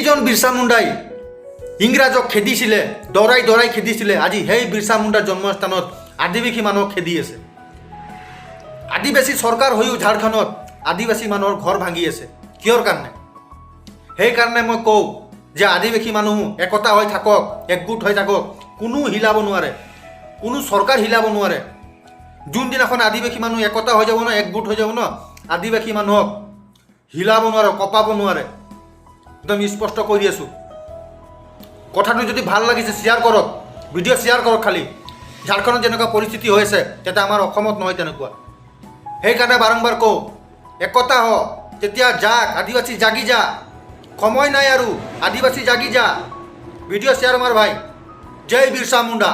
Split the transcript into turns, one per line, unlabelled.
যিজন বিৰছা মুণ্ডাই ইংৰাজক খেদিছিলে, দৰাই দৰাই খেদিছিলে, আজি সেই বিৰছা মুণ্ডাৰ জন্মস্থানত আদিবাসী মানুহক খেদি আছে। আদিবাসী চৰকাৰ হৈও ঝাৰখণ্ডত আদিবাসী মানুহৰ ঘৰ ভাঙি আছে। কিহৰ কাৰণে? সেইকাৰণে মই কওঁ যে আদিবাসী মানুহ একতা হৈ থাকক, একগোট হৈ থাকক। কোনো হিলাব নোৱাৰে, কোনো চৰকাৰ হিলাব নোৱাৰে। যোনদিনাখন আদিবাসী মানুহ একতা হৈ যাব ন, একগোট হৈ যাব ন, আদিবাসী মানুহক হিলাব নোৱাৰে, কঁপাব নোৱাৰে। একদম স্পষ্ট কৰি আছোঁ। কথাটো যদি ভাল লাগিছে শ্বেয়াৰ কৰক, ভিডিঅ' শ্বেয়াৰ কৰক। খালি ঝাৰখণ্ডত যেনেকুৱা পৰিস্থিতি হৈ আছে তেতিয়া আমাৰ অসমত নহয় তেনেকুৱা। সেইকাৰণে বাৰম্বাৰ কওঁ, একতা হ, তেতিয়া জাগ, আদিবাসী জাগি যা। সময় নাই আৰু, আদিবাসী জাগি যা। ভিডিঅ' শ্বেয়াৰ মাৰ ভাই। জয় বিৰছা মুণ্ডা।